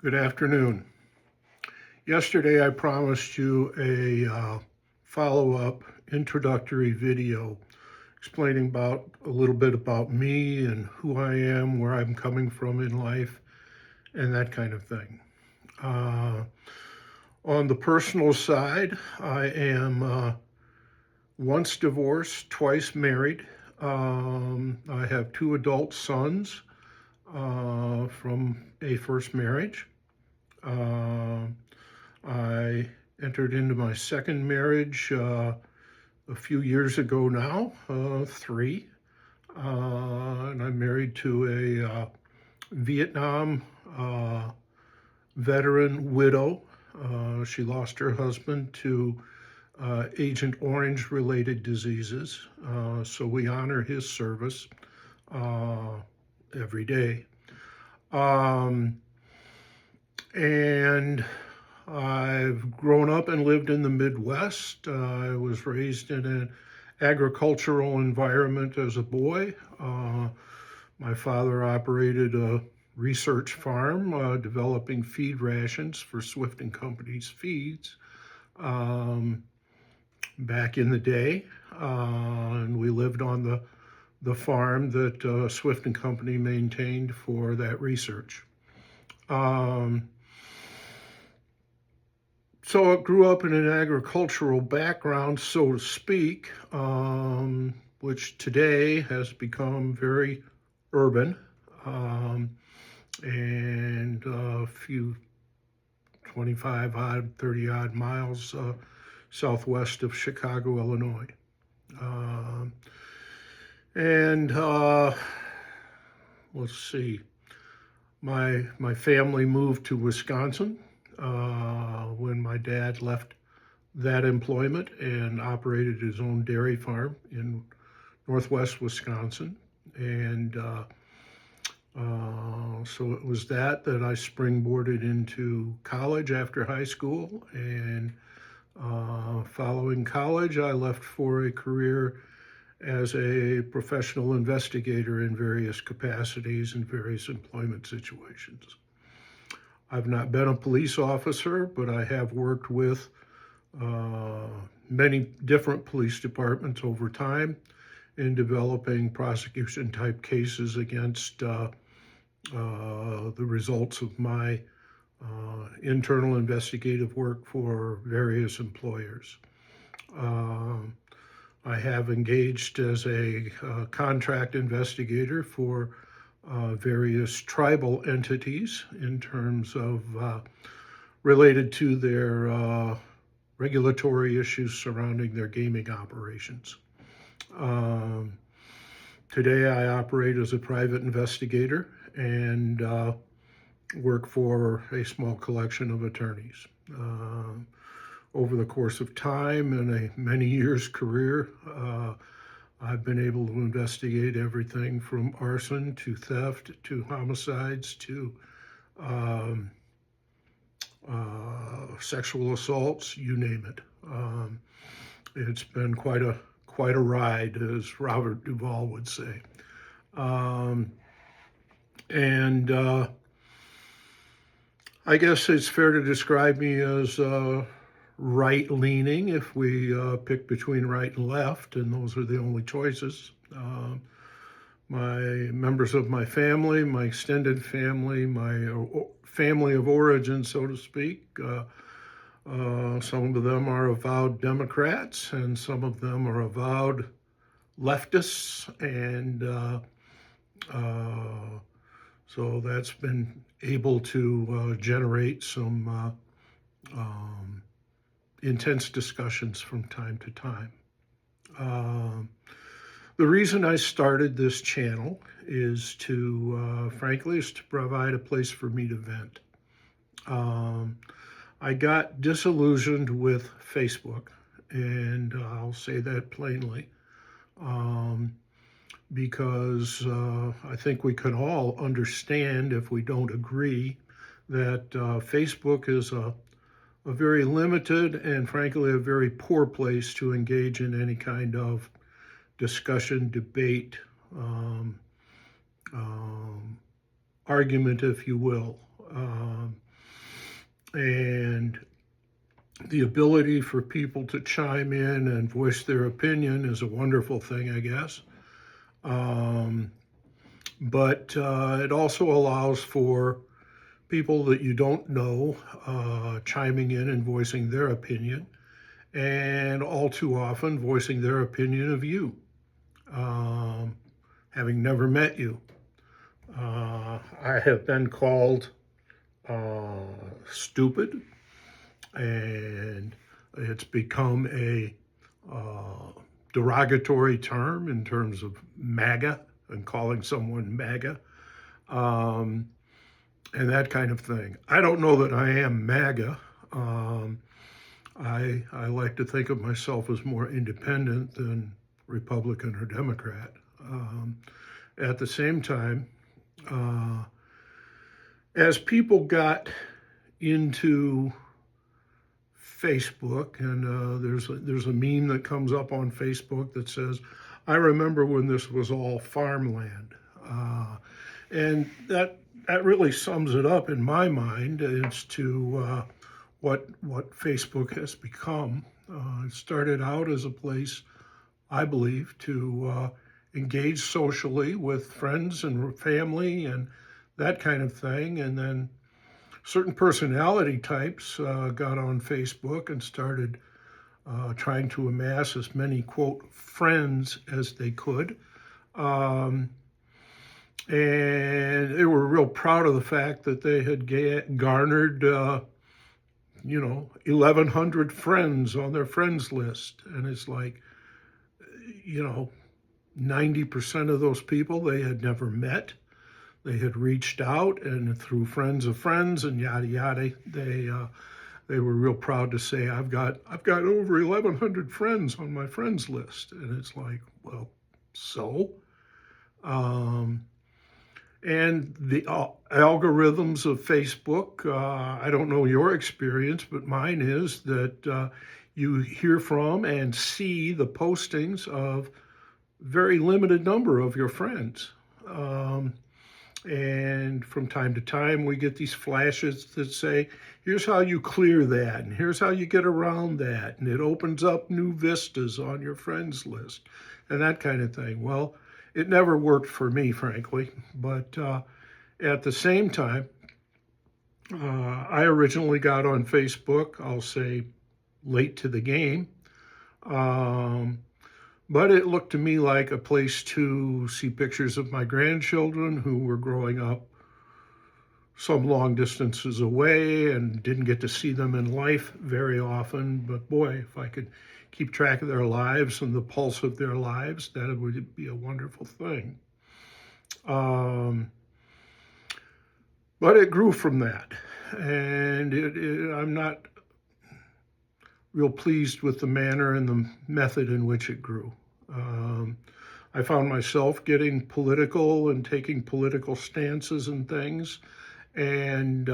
Good afternoon. Yesterday I promised you a follow-up introductory video explaining a little bit about me and who I am, where I'm coming from in life, and that kind of thing. Uh, on the personal side, I am once divorced, twice married. I have two adult sons from a first marriage. Uh, I entered into my second marriage a few years ago now, three. And I'm married to a Vietnam veteran widow. She lost her husband to Agent Orange related diseases. So we honor his service uh, every day. Um, and I've grown up and lived in the Midwest. I was raised in an agricultural environment as a boy. My father operated a research farm developing feed rations for Swift and Company's feeds um, back in the day. And we lived on the farm that Swift and Company maintained for that research. Um, So I grew up in an agricultural background, so to speak, which today has become very urban and a few 25 odd, 30 odd miles southwest of Chicago, Illinois. Um, and let's see, my family moved to Wisconsin when my dad left that employment and operated his own dairy farm in northwest Wisconsin. And so it was that I springboarded into college after high school. And following college, I left for a career as a professional investigator in various capacities and various employment situations. I've not been a police officer, but I have worked with uh, many different police departments over time in developing prosecution type cases against the results of my internal investigative work for various employers. Um, I have engaged as a contract investigator for various tribal entities in terms of related to their regulatory issues surrounding their gaming operations. Um, Today, I operate as a private investigator and work for a small collection of attorneys. Over the course of time and a many years career, I've been able to investigate everything from arson to theft to homicides to um, sexual assaults, you name it. It's been quite a ride, as Robert Duvall would say. Um, and I guess it's fair to describe me as right leaning if we pick between right and left, and those are the only choices. My members of my family, my extended family, my family of origin, so to speak, some of them are avowed Democrats, and some of them are avowed leftists, and so that's been able to generate some intense discussions from time to time. Um, the reason I started this channel is frankly, is to provide a place for me to vent. I got disillusioned with Facebook, and I'll say that plainly, because I think we can all understand, if we don't agree, that Facebook is a very limited and frankly a very poor place to engage in any kind of discussion, debate, um, um, argument, if you will. And the ability for people to chime in and voice their opinion is a wonderful thing, I guess. Um, but it also allows for people that you don't know chiming in and voicing their opinion, and all too often voicing their opinion of you, um, having never met you. I have been called uh, stupid, and it's become a derogatory term in terms of MAGA and calling someone MAGA. Um, and that kind of thing. I don't know that I am MAGA. Um, I like to think of myself as more independent than Republican or Democrat. At the same time, uh, as people got into Facebook, and there's a meme that comes up on Facebook that says, "I remember when this was all farmland," and that really sums it up in my mind as to what Facebook has become. It started out as a place, I believe, to engage socially with friends and family and that kind of thing, and then certain personality types got on Facebook and started trying to amass as many, quote, friends as they could. Um, and they were real proud of the fact that they had garnered, 1,100 friends on their friends list. And it's like, you know, 90% of those people they had never met. They had reached out, and through friends of friends and yada yada, they were real proud to say, I've got over 1,100 friends on my friends list. And it's like, well, so. Um, and the algorithms of Facebook, I don't know your experience, but mine is that you hear from and see the postings of very limited number of your friends. Um, and from time to time, we get these flashes that say, here's how you clear that, and here's how you get around that. And it opens up new vistas on your friends list and that kind of thing. Well, it never worked for me, frankly. But at the same time, I originally got on Facebook, I'll say late to the game. Um, but it looked to me like a place to see pictures of my grandchildren who were growing up some long distances away and didn't get to see them in life very often. But boy, if I could keep track of their lives and the pulse of their lives, that would be a wonderful thing. Um, but it grew from that. And I'm not real pleased with the manner and the method in which it grew. Um, I found myself getting political and taking political stances and things, and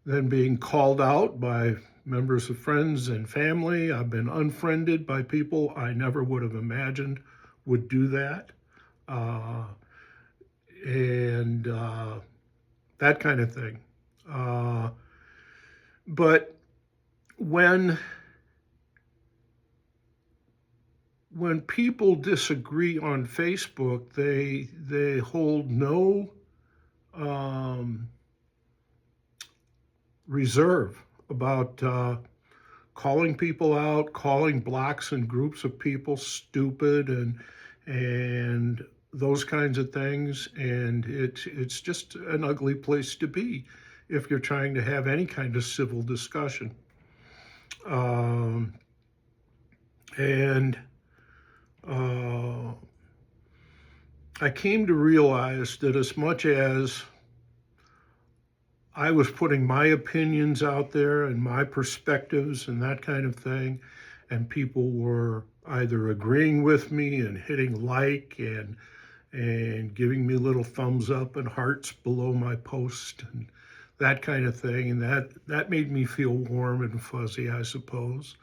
then being called out by members of friends and family. I've been unfriended by people I never would have imagined would do that. Uh, and that kind of thing. Uh, but when when people disagree on Facebook, they hold no um, reserve about calling people out, calling blocks and groups of people stupid, and those kinds of things. And it's just an ugly place to be if you're trying to have any kind of civil discussion. Um, and uh, I came to realize that as much as I was putting my opinions out there and my perspectives and that kind of thing, and people were either agreeing with me and hitting like and giving me little thumbs up and hearts below my post and that kind of thing, and that made me feel warm and fuzzy, I suppose.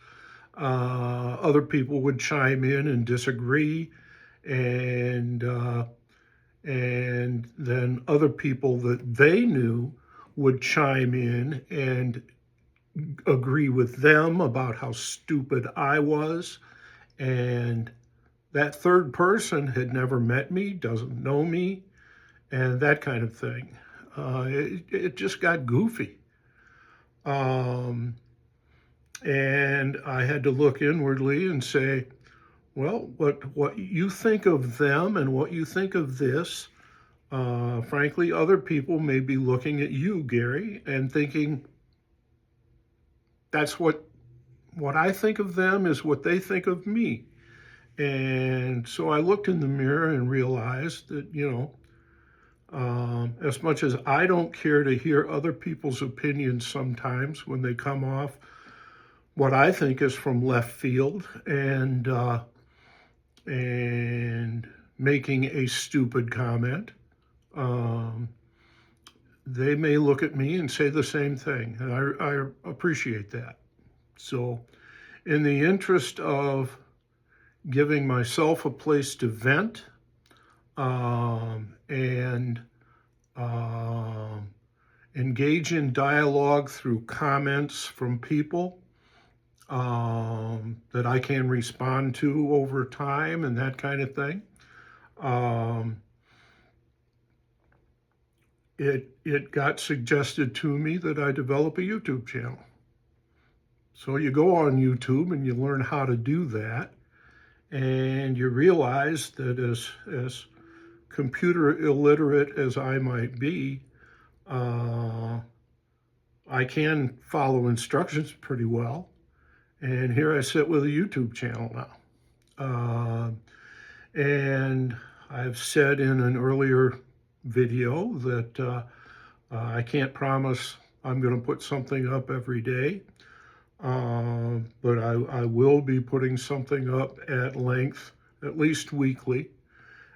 Other people would chime in and disagree, and and then other people that they knew would chime in and agree with them about how stupid I was. And that third person had never met me, doesn't know me, and that kind of thing. It just got goofy. Um, and I had to look inwardly and say, well, what you think of them and what you think of this, frankly, other people may be looking at you, Gary, and thinking that's what I think of them is what they think of me. And so I looked in the mirror and realized that, as much as I don't care to hear other people's opinions sometimes when they come off what I think is from left field and making a stupid comment, um, they may look at me and say the same thing, and I appreciate that. So, in the interest of giving myself a place to vent and engage in dialogue through comments from people that I can respond to over time and that kind of thing. It got suggested to me that I develop a YouTube channel. So you go on YouTube and you learn how to do that, and you realize that as computer illiterate as I might be, I can follow instructions pretty well. And here I sit with a YouTube channel now. And I've said in an earlier video that I can't promise I'm going to put something up every day, but I will be putting something up at length, at least weekly,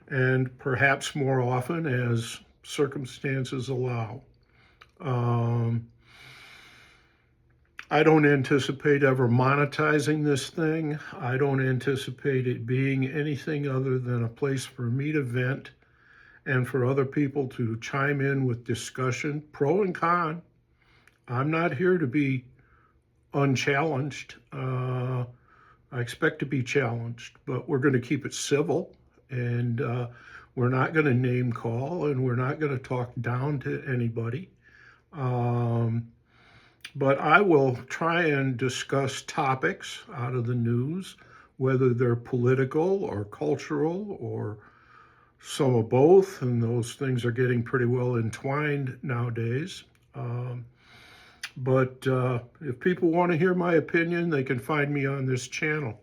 and perhaps more often as circumstances allow. I don't anticipate ever monetizing this thing. I don't anticipate it being anything other than a place for me to vent and for other people to chime in with discussion, pro and con. I'm not here to be unchallenged. I expect to be challenged, but we're going to keep it civil, and we're not going to name call, and we're not going to talk down to anybody. But I will try and discuss topics out of the news, whether they're political or cultural or some of both, and those things are getting pretty well entwined nowadays. But if people want to hear my opinion, they can find me on this channel.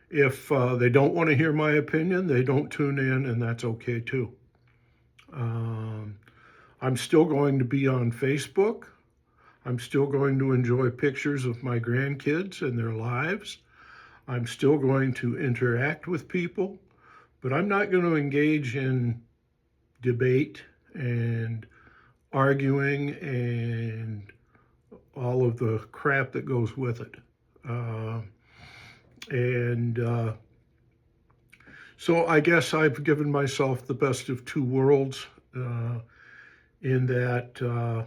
If they don't want to hear my opinion, they don't tune in, and that's okay too. I'm still going to be on Facebook. I'm still going to enjoy pictures of my grandkids and their lives. I'm still going to interact with people, but I'm not going to engage in debate and arguing and all of the crap that goes with it. So I guess I've given myself the best of two worlds in that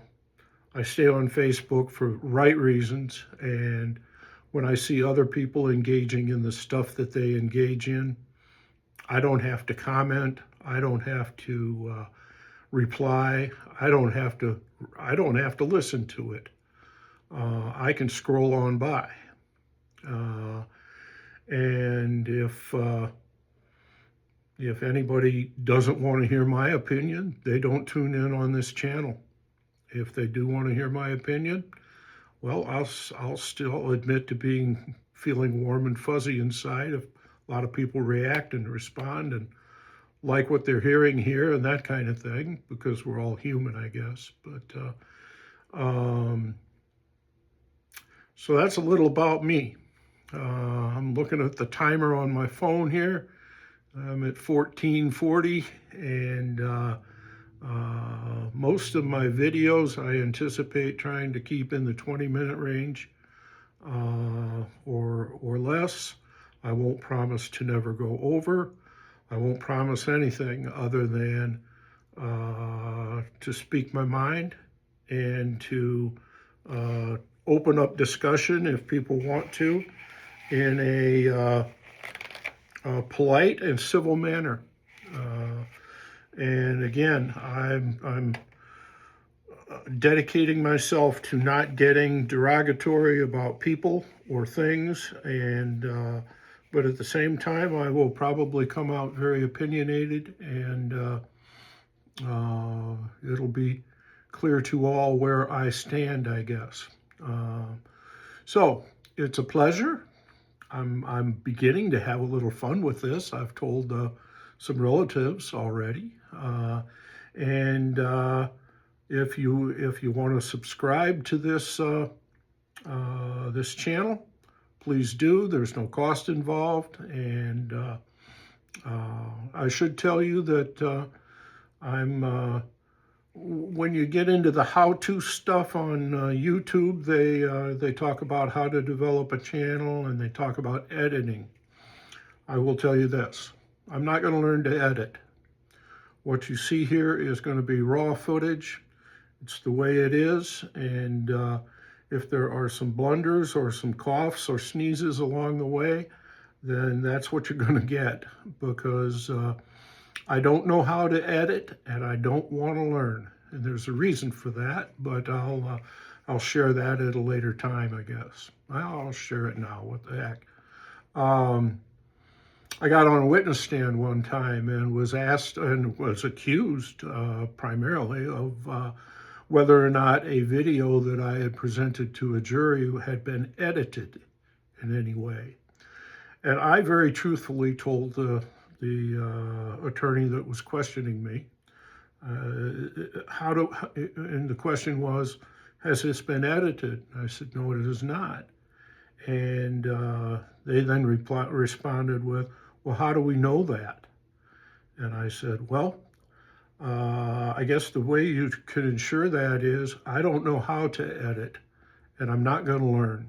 I stay on Facebook for right reasons, and when I see other people engaging in the stuff that they engage in, I don't have to comment. I don't have to reply. I don't have to listen to it. I can scroll on by. And if anybody doesn't want to hear my opinion, they don't tune in on this channel. If they do want to hear my opinion, well, I'll still admit to feeling warm and fuzzy inside if a lot of people react and respond and like what they're hearing here and that kind of thing, because we're all human, I guess. But so that's a little about me. I'm looking at the timer on my phone here. I'm at 14:40, and most of my videos I anticipate trying to keep in the 20-minute range or less. I won't promise to never go over. I won't promise anything other than to speak my mind and to open up discussion if people want to in a polite and civil manner. And again, I'm dedicating myself to not getting derogatory about people or things, and but at the same time, I will probably come out very opinionated, and it'll be clear to all where I stand, I guess. So it's a pleasure. I'm beginning to have a little fun with this. I've told some relatives already, and if you want to subscribe to this this channel, please do. There's no cost involved, and I should tell you that when you get into the how-to stuff on YouTube, they talk about how to develop a channel, and they talk about editing. I will tell you this: I'm not going to learn to edit. What you see here is going to be raw footage. It's the way it is, and if there are some blunders or some coughs or sneezes along the way, then that's what you're going to get, because I don't know how to edit, and I don't want to learn. And there's a reason for that, but I'll share that at a later time, I guess. I'll share it now. What the heck? I got on a witness stand one time and was asked and was accused primarily of whether or not a video that I had presented to a jury had been edited in any way. And I very truthfully told the attorney that was questioning me, and the question was, has this been edited? I said, no, it is not. And they then responded with, well, how do we know that? And I said, well, I guess the way you could ensure that is I don't know how to edit, and I'm not going to learn.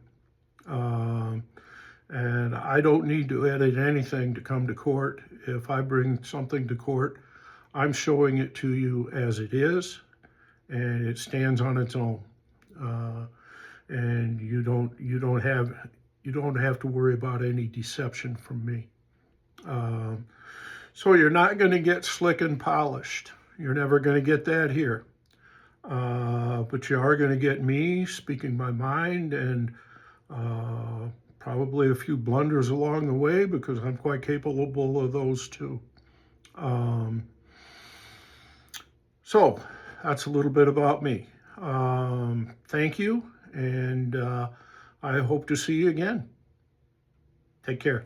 And I don't need to edit anything to come to court. If I bring something to court, I'm showing it to you as it is, and it stands on its own. And you don't have to worry about any deception from me. So you're not going to get slick and polished. You're never going to get that here. But you are going to get me speaking my mind, and probably a few blunders along the way, because I'm quite capable of those too. So that's a little bit about me. Thank you, and I hope to see you again. Take care.